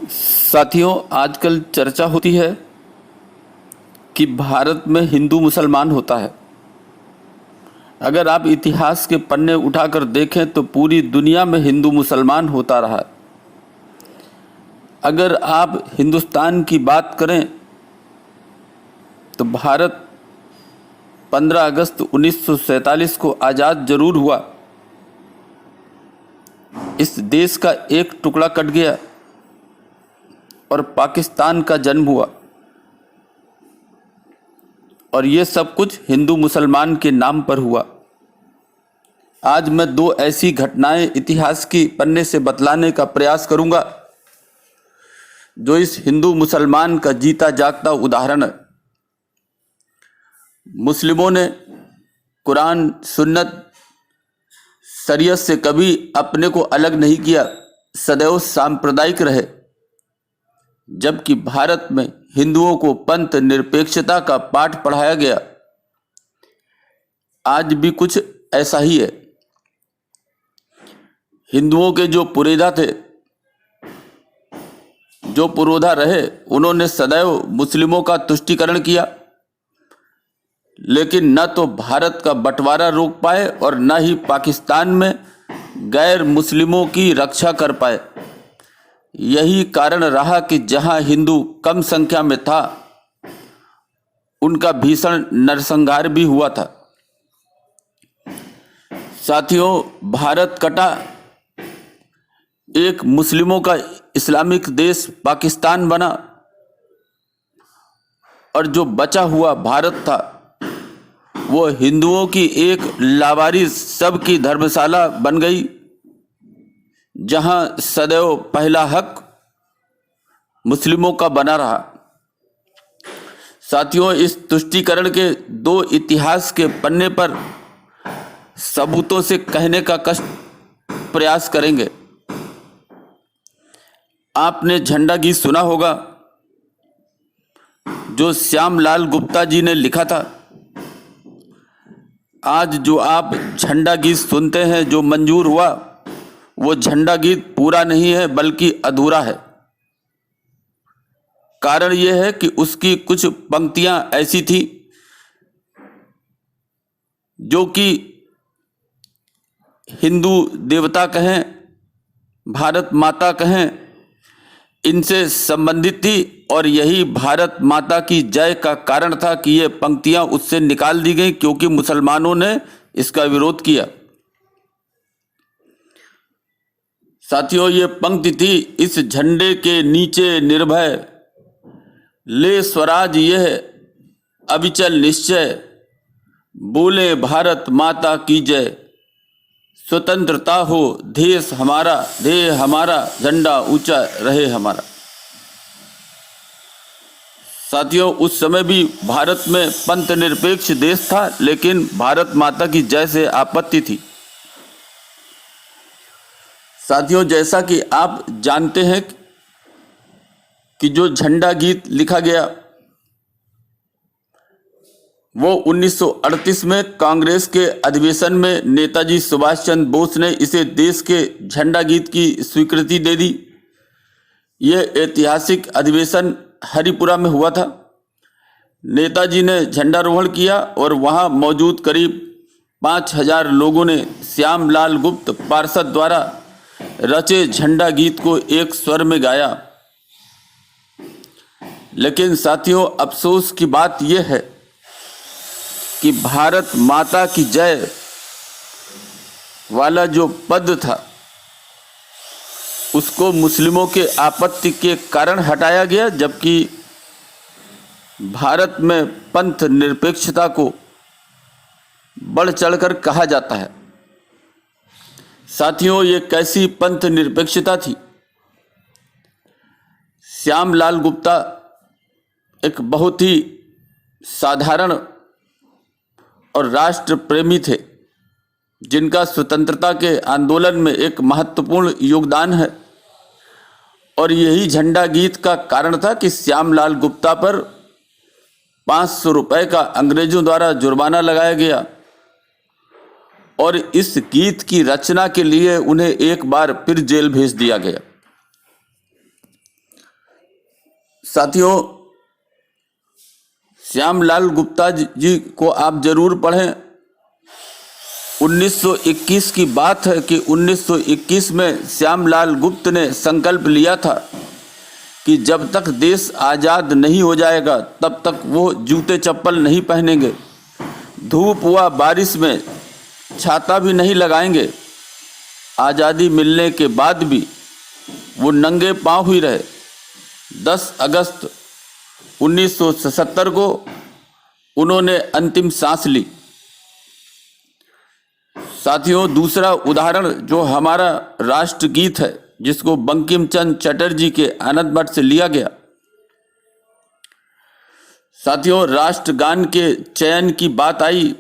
साथियों, आजकल चर्चा होती है कि भारत में हिंदू मुसलमान होता है। अगर आप इतिहास के पन्ने उठाकर देखें तो पूरी दुनिया में हिंदू मुसलमान होता रहा है। अगर आप हिंदुस्तान की बात करें तो भारत 15 अगस्त 1947 को आज़ाद जरूर हुआ, इस देश का एक टुकड़ा कट गया और पाकिस्तान का जन्म हुआ, और ये सब कुछ हिंदू मुसलमान के नाम पर हुआ। आज मैं दो ऐसी घटनाएं इतिहास की पन्ने से बतलाने का प्रयास करूंगा जो इस हिंदू मुसलमान का जीता जागता उदाहरण है। मुस्लिमों ने कुरान, सुन्नत, शरीयत से कभी अपने को अलग नहीं किया, सदैव सांप्रदायिक रहे, जबकि भारत में हिंदुओं को पंथ निरपेक्षता का पाठ पढ़ाया गया। आज भी कुछ ऐसा ही है। हिंदुओं के जो पुरोधा थे, जो पुरोधा रहे, उन्होंने सदैव मुस्लिमों का तुष्टीकरण किया, लेकिन न तो भारत का बंटवारा रोक पाए और न ही पाकिस्तान में गैर मुस्लिमों की रक्षा कर पाए। यही कारण रहा कि जहां हिंदू कम संख्या में था, उनका भीषण नरसंहार भी हुआ था। साथियों, भारत कटा, एक मुस्लिमों का इस्लामिक देश पाकिस्तान बना, और जो बचा हुआ भारत था वो हिंदुओं की एक लावारिस सबकी धर्मशाला बन गई, जहां सदैव पहला हक मुस्लिमों का बना रहा। साथियों, इस तुष्टीकरण के दो इतिहास के पन्ने पर सबूतों से कहने का कष्ट प्रयास करेंगे। आपने झंडा गीत सुना होगा जो श्यामलाल गुप्ता जी ने लिखा था। आज जो आप झंडा गीत सुनते हैं, जो मंजूर हुआ, वो झंडा गीत पूरा नहीं है बल्कि अधूरा है। कारण यह है कि उसकी कुछ पंक्तियां ऐसी थी जो कि हिंदू देवता कहें, भारत माता कहें, इनसे संबंधित थी, और यही भारत माता की जय का कारण था कि ये पंक्तियां उससे निकाल दी गई, क्योंकि मुसलमानों ने इसका विरोध किया। साथियों, ये पंक्ति थी, इस झंडे के नीचे निर्भय ले स्वराज यह अविचल निश्चय, बोले भारत माता की जय, स्वतंत्रता हो देश हमारा, ध्येय हमारा, झंडा ऊंचा रहे हमारा। साथियों, उस समय भी भारत में पंथ निरपेक्ष देश था, लेकिन भारत माता की जय से आपत्ति थी। साथियों, जैसा कि आप जानते हैं कि जो झंडा गीत लिखा गया वो 1938 में कांग्रेस के अधिवेशन में नेताजी सुभाष चंद्र बोस ने इसे देश के झंडा गीत की स्वीकृति दे दी। यह ऐतिहासिक अधिवेशन हरिपुरा में हुआ था। नेताजी ने झंडारोहण किया और वहां मौजूद करीब 5000 लोगों ने श्यामलाल गुप्त पार्षद द्वारा रचे झंडा गीत को एक स्वर में गाया। लेकिन साथियों, अफसोस की बात यह है कि भारत माता की जय वाला जो पद था उसको मुस्लिमों के आपत्ति के कारण हटाया गया, जबकि भारत में पंथ निरपेक्षता को बढ़ चढ़कर कहा जाता है। साथियों, ये कैसी पंथ निरपेक्षता थी? श्यामलाल गुप्ता एक बहुत ही साधारण और राष्ट्र प्रेमी थे, जिनका स्वतंत्रता के आंदोलन में एक महत्वपूर्ण योगदान है, और यही झंडा गीत का कारण था कि श्यामलाल गुप्ता पर 500 रुपए का अंग्रेजों द्वारा जुर्माना लगाया गया, और इस गीत की रचना के लिए उन्हें एक बार फिर जेल भेज दिया गया। साथियों, श्यामलाल गुप्ता जी को आप जरूर पढ़ें। 1921 की बात है कि 1921 में श्यामलाल गुप्त ने संकल्प लिया था कि जब तक देश आज़ाद नहीं हो जाएगा तब तक वो जूते चप्पल नहीं पहनेंगे, धूप व बारिश में छाता भी नहीं लगाएंगे। आज़ादी मिलने के बाद भी वो नंगे पांव ही रहे। 10 अगस्त 1977 को उन्होंने अंतिम सांस ली। साथियों, दूसरा उदाहरण जो हमारा राष्ट्रगीत है, जिसको बंकिम चंद्र चटर्जी के आनंद मठ से लिया गया। साथियों, राष्ट्रगान के चयन की बात आई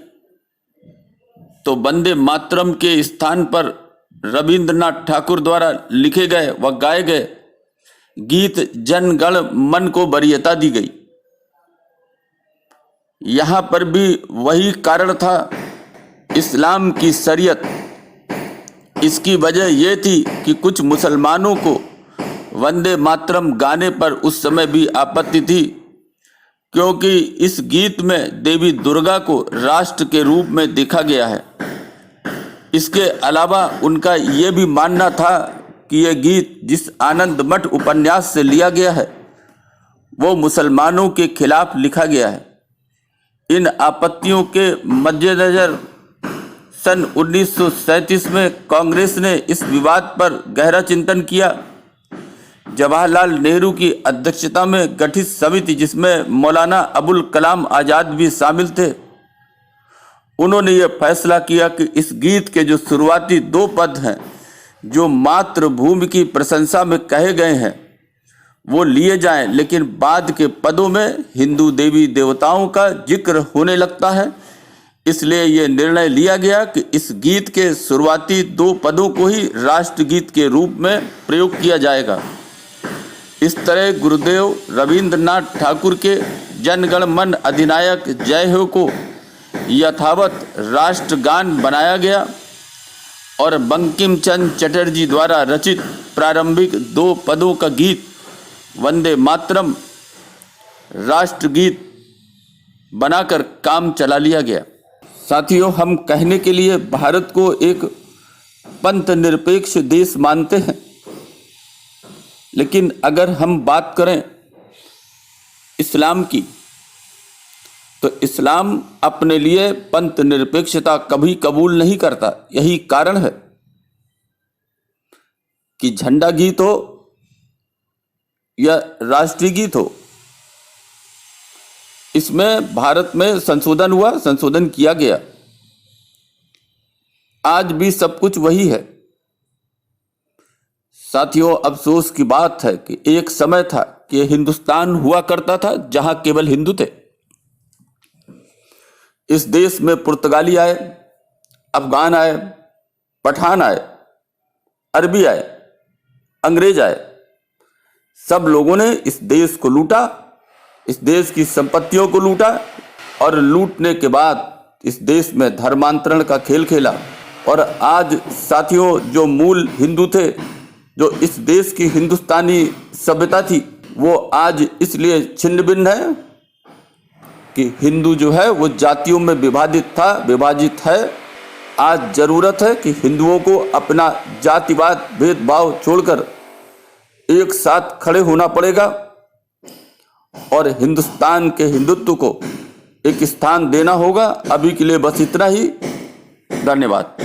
तो वंदे मातरम के स्थान पर रविंद्रनाथ ठाकुर द्वारा लिखे गए व गाए गए गीत जन गण मन को वरीयता दी गई। यहाँ पर भी वही कारण था, इस्लाम की शरीयत। इसकी वजह यह थी कि कुछ मुसलमानों को वंदे मातरम गाने पर उस समय भी आपत्ति थी, क्योंकि इस गीत में देवी दुर्गा को राष्ट्र के रूप में देखा गया है। इसके अलावा उनका ये भी मानना था कि यह गीत जिस आनंद मठ उपन्यास से लिया गया है वो मुसलमानों के खिलाफ लिखा गया है। इन आपत्तियों के मद्देनजर सन 1937 में कांग्रेस ने इस विवाद पर गहरा चिंतन किया। जवाहरलाल नेहरू की अध्यक्षता में गठित समिति, जिसमें मौलाना अबुल कलाम आज़ाद भी शामिल थे, उन्होंने यह फैसला किया कि इस गीत के जो शुरुआती 2 पद हैं जो मातृभूमि की प्रशंसा में कहे गए हैं वो लिए जाएं, लेकिन बाद के पदों में हिंदू देवी देवताओं का जिक्र होने लगता है। इसलिए यह निर्णय लिया गया कि इस गीत के शुरुआती 2 पदों को ही राष्ट्रगीत के रूप में प्रयोग किया जाएगा। इस तरह गुरुदेव रविंद्रनाथ ठाकुर के जन गण मन अधिनायक जय हो को यथावत राष्ट्रगान बनाया गया और बंकिम चंद्र चटर्जी द्वारा रचित प्रारंभिक 2 पदों का गीत वंदे मातरम राष्ट्रगीत बनाकर काम चला लिया गया। साथियों, हम कहने के लिए भारत को एक पंथ निरपेक्ष देश मानते हैं, लेकिन अगर हम बात करें इस्लाम की तो इस्लाम अपने लिए पंथ निरपेक्षता कभी कबूल नहीं करता। यही कारण है कि झंडा गीत हो या राष्ट्रीय गीत हो, इसमें भारत में संशोधन हुआ, संशोधन किया गया। आज भी सब कुछ वही है। साथियों, अफसोस की बात है कि एक समय था कि हिंदुस्तान हुआ करता था जहां केवल हिंदू थे। इस देश में पुर्तगाली आए, अफगान आए, पठान आए, अरबी आए, अंग्रेज आए, सब लोगों ने इस देश को लूटा, इस देश की संपत्तियों को लूटा और लूटने के बाद इस देश में धर्मांतरण का खेल खेला। और आज साथियों, जो मूल हिंदू थे, जो इस देश की हिंदुस्तानी सभ्यता थी, वो आज इसलिए छिन्न भिन्न है कि हिंदू जो है वो जातियों में विभाजित है। आज जरूरत है कि हिंदुओं को अपना जातिवाद भेदभाव छोड़कर एक साथ खड़े होना पड़ेगा और हिंदुस्तान के हिंदुत्व को एक स्थान देना होगा। अभी के लिए बस इतना ही। धन्यवाद।